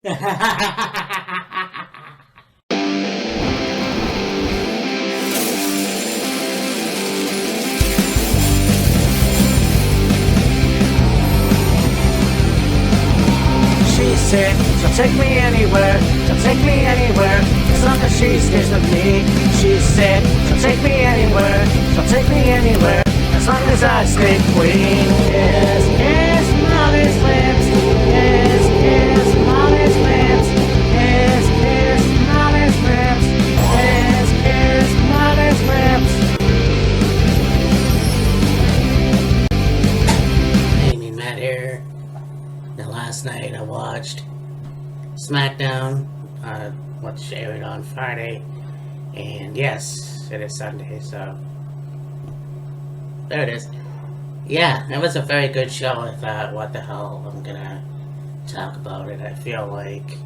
She said, she'll take me anywhere, she'll take me anywhere, as long as she stays with me. She said, she'll take me anywhere, she'll take me anywhere, as long as I stay queen. Yes, yes, Molly's lips. Yes, yes, Molly's lips. Yes, yes, Molly's lips. Yes, yes, Molly's lips. Hey, me Matt here. Now last night I watched SmackDown, which aired on Friday, and yes, it is Sunday, so there it is. Yeah, it was a very good show. I thought, what the hell, I'm gonna talk about it. I feel like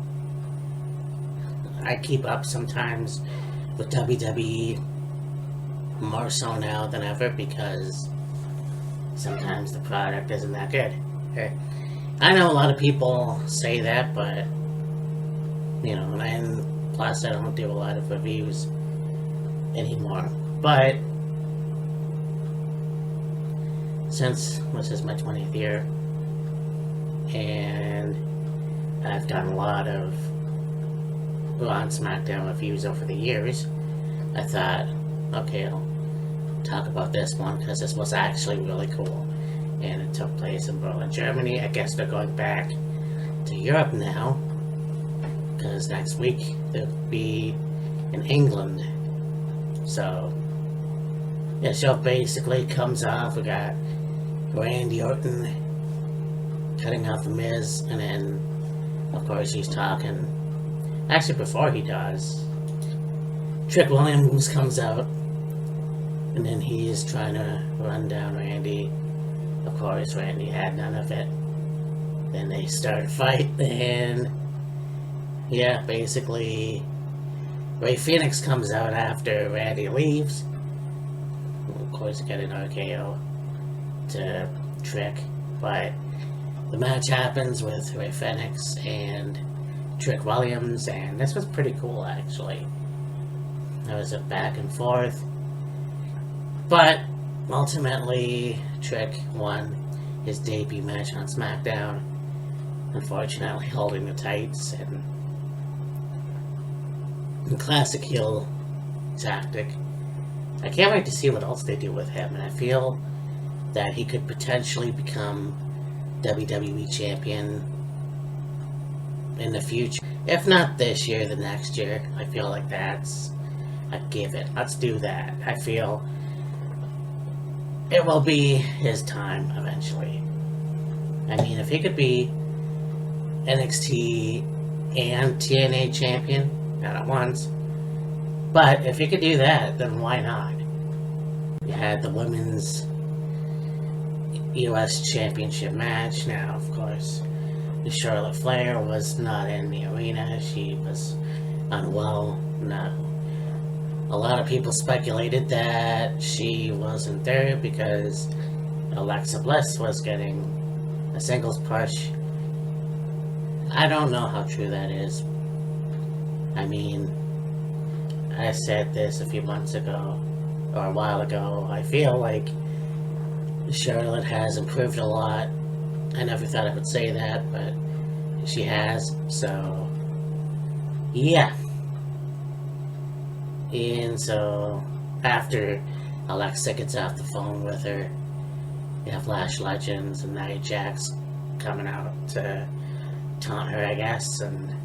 I keep up sometimes with WWE more so now than ever because sometimes the product isn't that good. Okay. I know a lot of people say that, but you know, and plus I don't do a lot of reviews anymore. But since this is my 20th year, and I've done a lot of on SmackDown reviews over the years, I thought, okay, I'll talk about this one because this was actually really cool. And it took place in Berlin, Germany. I guess they're going back to Europe now, because next week they'll be in England. So, the show basically comes off. We got Randy Orton cutting off the Miz, and then, of course, he's talking. Actually, before he does, Trick Williams comes out, and then he's trying to run down Randy. Of course, Randy had none of it. Then they start a fight, and yeah, basically, Ray Phoenix comes out after Randy leaves. Of course, get an RKO to Trick, but the match happens with Ray Phoenix and Trick Williams, and this was pretty cool, actually. There was a back and forth, but ultimately, Trick won his debut match on SmackDown, unfortunately holding the tights, and classic heel tactic. I can't wait to see what else they do with him, and I feel that he could potentially become WWE Champion in the future. If not this year, the next year. I feel like that's a give it. Let's do that. I feel it will be his time eventually. I mean, if he could be NXT and TNA champion, not at once, but if he could do that, then why not? You had the women's US Championship match. Now, of course, Charlotte Flair was not in the arena. She was unwell. A lot of people speculated that she wasn't there because Alexa Bliss was getting a singles push. I don't know how true that is. I mean, I said this a few months ago, or a while ago. I feel like Charlotte has improved a lot. I never thought I would say that, but she has, so yeah. And so, after Alexa gets off the phone with her, you have Lash Legends and Nia Jax coming out to taunt her, I guess, and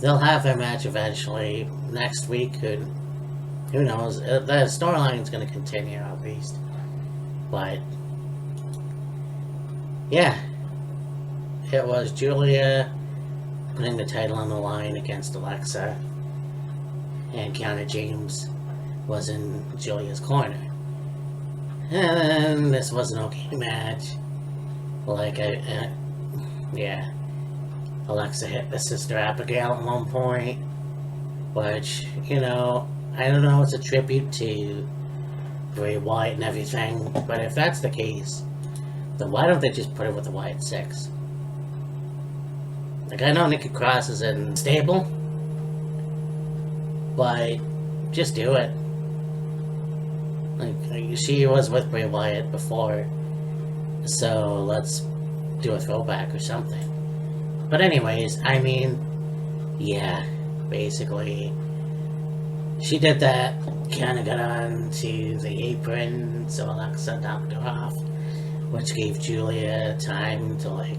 they'll have their match eventually next week. Who knows? The storyline's going to continue, at least. But, yeah. It was Julia putting the title on the line against Alexa, and Kiana James was in Julia's corner. And this was an okay match. Like, yeah. Alexa hit the Sister Abigail at one point, which, you know, I don't know, it's a tribute to Bray Wyatt and everything, but if that's the case, then why don't they just put it with the Wyatt Six? Like, I know Nikki Cross is in stable, but just do it. Like, she was with Bray Wyatt before, so let's do a throwback or something. But anyways, I mean, yeah, basically, she did that, kind of got on to the apron, so Alexa knocked her off, which gave Julia time to, like,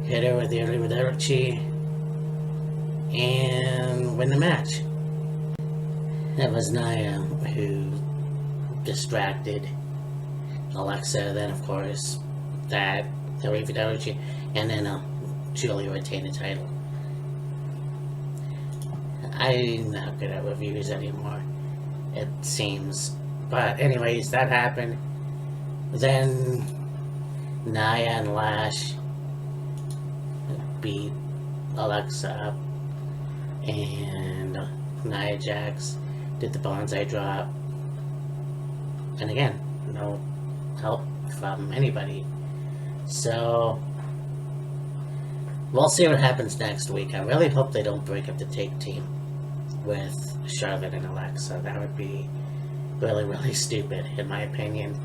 hit her with the Arrivederci and win the match. It was Nia who distracted Alexa, then of course that Arrivederci, and then Julia retained the title. I'm not good at reviews anymore, it seems. But anyways, that happened. Then Nia and Lash beat Alexa up, and Nia Jax did the bonsai drop, and again, no help from anybody. So we'll see what happens next week. I really hope they don't break up the take team with Charlotte and Alexa. That would be really, really stupid in my opinion,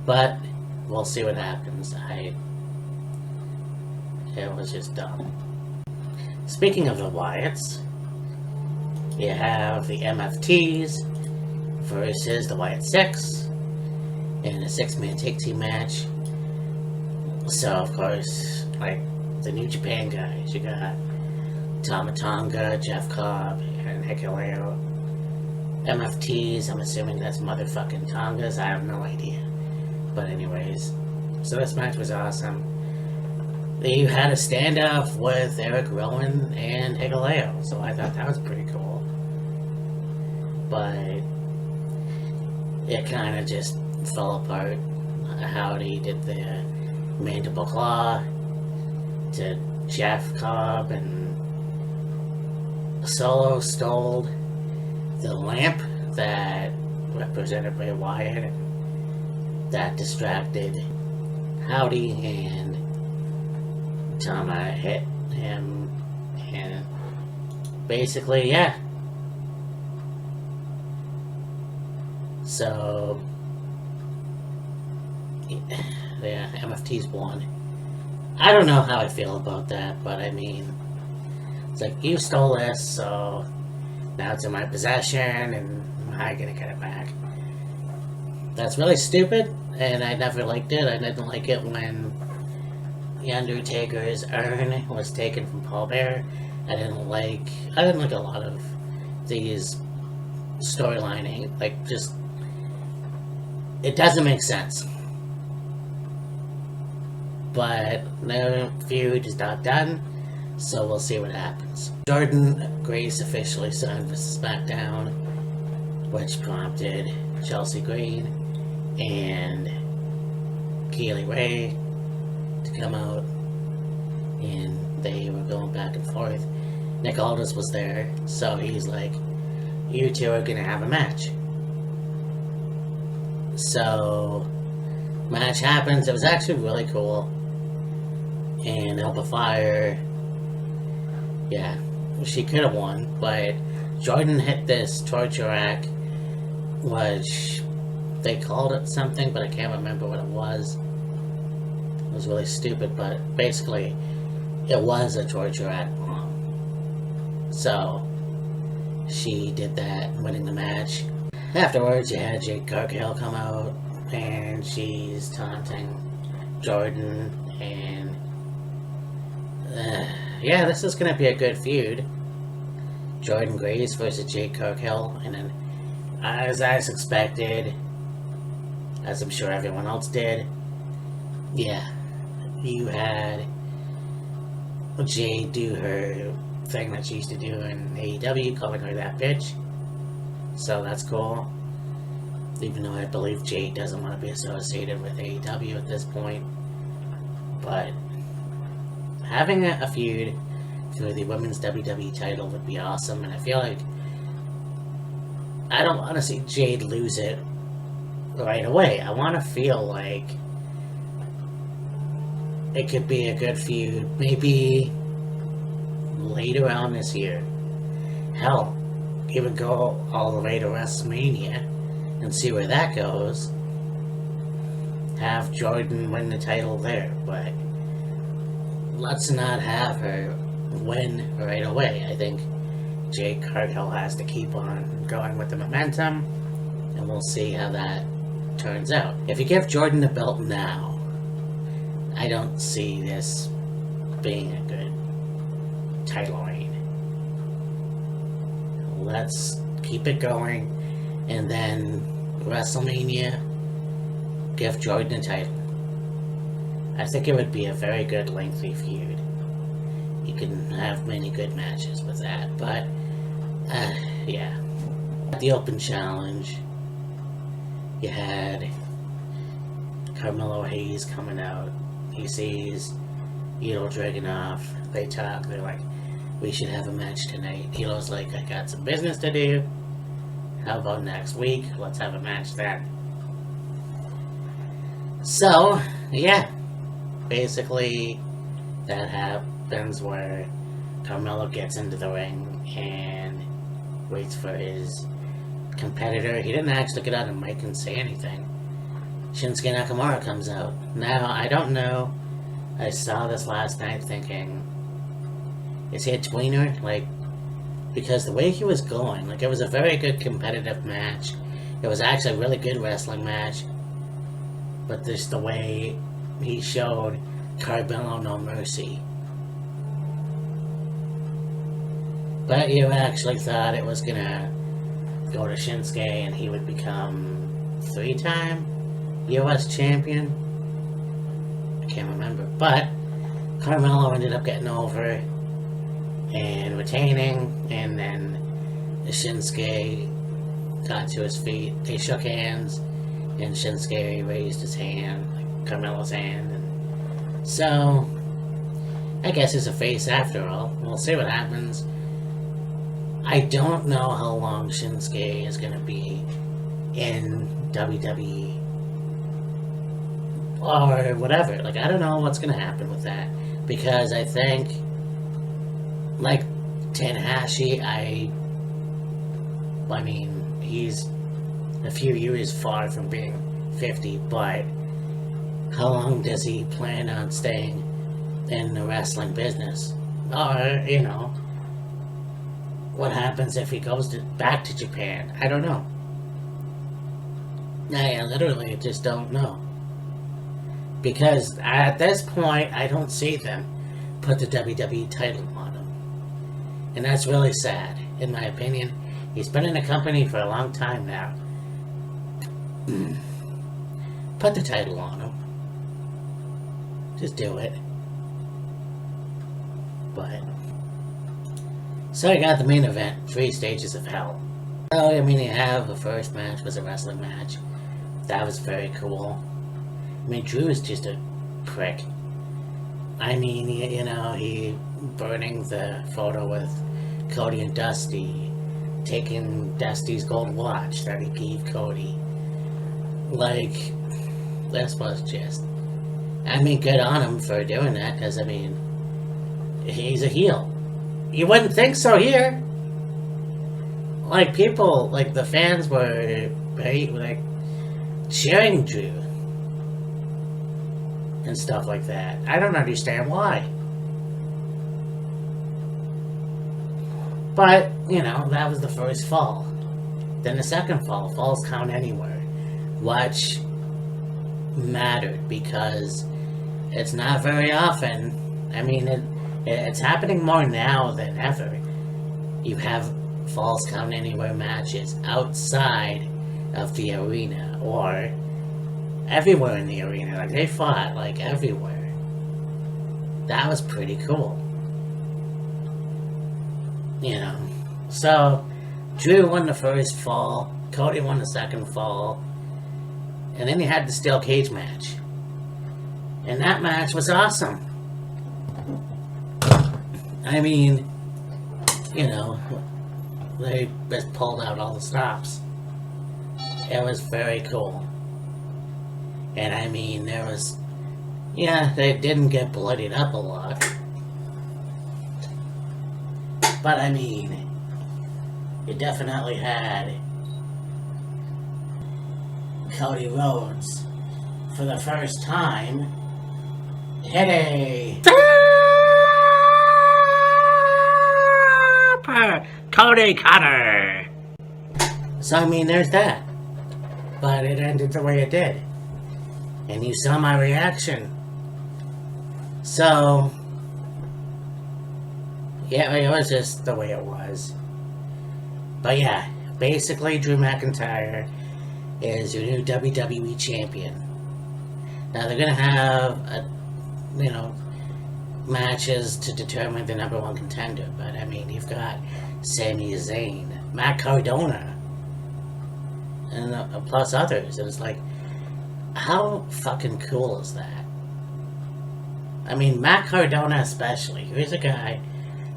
but we'll see what happens. It was just dumb. Speaking of the Wyatts, you have the MFTs versus the Wyatt Six in a 6-man tag team match. So, of course, like the New Japan guys, you got Tama Tonga, Jeff Cobb, and Hikuleo. MFTs, I'm assuming that's motherfucking Tongas, I have no idea. But anyways, so this match was awesome. You had a standoff with Eric Rowan and Hikuleo, so I thought that was pretty cool. But it kind of just fell apart. Howdy did the mandible claw to Jeff Cobb, and Solo stole the lamp that represented Bray Wyatt, and that distracted Howdy, and Tama hit him, and basically, yeah. So, yeah, MFT's won. I don't know how I feel about that, but I mean, it's like, you stole this, so now it's in my possession, and how am I gonna get it back? That's really stupid, and I never liked it. I didn't like it when The Undertaker's urn was taken from Paul Bearer. I didn't like a lot of these storylining. Like, just, it doesn't make sense. But the feud is not done, so we'll see what happens. Jordynne Grace officially signed for SmackDown, which prompted Chelsea Green and Kaylee Ray to come out, and they were going back and forth. Nick Aldis was there, so he's like, you two are gonna have a match. So, match happens. It was actually really cool. And Alpha Fire, yeah, she could have won, but Jordynne hit this torture rack, which they called it something, but I can't remember what it was. It was really stupid, but basically, it was a torture rack bomb. So, she did that, winning the match. Afterwards, you had Jade Cargill come out, and she's taunting Jordynne, and yeah, this is gonna be a good feud. Jordynne Grace versus Jade Cargill, and then, as I expected, as I'm sure everyone else did, yeah, you had Jade do her thing that she used to do in AEW, calling her that bitch. So that's cool. Even though I believe Jade doesn't want to be associated with AEW at this point. But having a feud for the women's WWE title would be awesome, and I feel like I don't want to see Jade lose it right away. I want to feel like it could be a good feud. Maybe beat around this year. Hell, even go all the way to WrestleMania and see where that goes. Have Jordan win the title there, but let's not have her win right away. I think Jade Cargill has to keep on going with the momentum, and we'll see how that turns out. If you give Jordan the belt now, I don't see this being a good title reign. Let's keep it going, and then WrestleMania, give Jordan the title. I think it would be a very good lengthy feud. You can have many good matches with that, but yeah. The Open Challenge, you had Carmelo Hayes coming out. He sees Elo Dragunov. They talk. They're like, we should have a match tonight. Elo's like, I got some business to do. How about next week? Let's have a match then. So, yeah. Basically, that happens where Carmelo gets into the ring and waits for his competitor. He didn't actually get out of the mic and say anything. Shinsuke Nakamura comes out. Now, I don't know. I saw this last night thinking, is he a tweener? Like, because the way he was going, like, it was a very good competitive match. It was actually a really good wrestling match. But just the way he showed Carmelo no mercy. But you actually thought it was gonna go to Shinsuke and he would become 3-time US champion. I can't remember. But Carmelo ended up getting over and retaining, and then Shinsuke got to his feet. They shook hands, and Shinsuke raised his hand, like Carmelo's hand, and so I guess he's a face after all. We'll see what happens. I don't know how long Shinsuke is going to be in WWE or whatever. Like, I don't know what's going to happen with that, because I think, like Tanahashi, I mean, he's a few years far from being 50, but how long does he plan on staying in the wrestling business? Or, you know, what happens if he goes back to Japan? I don't know. I literally just don't know. Because at this point, I don't see them put the WWE title on him. And that's really sad, in my opinion. He's been in the company for a long time now. Put the title on him. Just do it. But so you got the main event, 3 Stages of Hell. So, I mean, you have the first match was a wrestling match. That was very cool. I mean, Drew is just a prick. I mean, you know, he burning the photo with Cody and Dusty, taking Dusty's gold watch that he gave Cody. Like, this was just, I mean, good on him for doing that, because, I mean, he's a heel. You wouldn't think so here. Like, people, like, the fans were, like, cheering Drew and stuff like that. I don't understand why. But, you know, that was the first fall. Then the second fall, falls count anywhere, which mattered because it's not very often. I mean, it's happening more now than ever. You have falls count anywhere matches outside of the arena, or everywhere in the arena. Like, they fought, like, everywhere. That was pretty cool. You know. So, Drew won the first fall, Cody won the second fall, and then you had the steel cage match. And that match was awesome. I mean, you know, they just pulled out all the stops. It was very cool. And I mean, there was, yeah, they didn't get bloodied up a lot. But I mean, you definitely had Cody Rhodes for the first time hit a Cody Cutter. So I mean, there's that. But it ended the way it did. And you saw my reaction. So, yeah, it was just the way it was. But yeah, basically Drew McIntyre is your new WWE champion. Now they're gonna have matches to determine the number one contender. But I mean, you've got Sami Zayn, Matt Cardona, and plus others. And it's like, how fucking cool is that? I mean, Matt Cardona especially. Here's a guy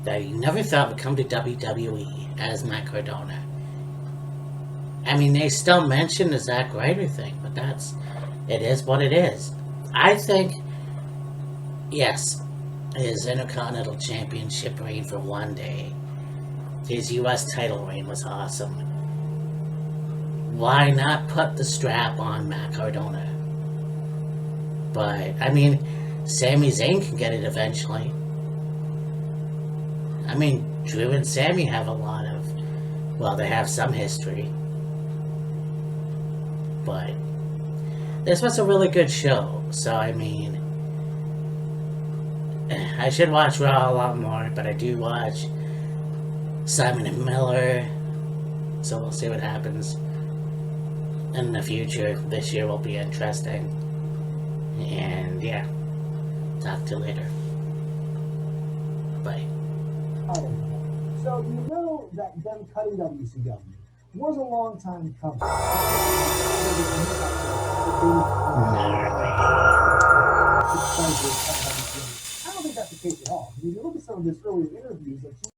that you never thought would come to WWE as Matt Cardona. I mean, they still mention the Zack Ryder thing, but it is what it is. I think, yes, his Intercontinental Championship reign for one day, his U.S. title reign was awesome. Why not put the strap on Matt Cardona? But, I mean, Sami Zayn can get it eventually. I mean, Drew and Sami have they have some history. But this was a really good show. So, I mean, I should watch Raw a lot more, but I do watch Simon and Miller. So we'll see what happens in the future. This year will be interesting. And yeah, talk to you later. Bye. So you know that them cutting WCW was a long time coming. I don't think that's the case at all. If you look at some of his earlier interviews,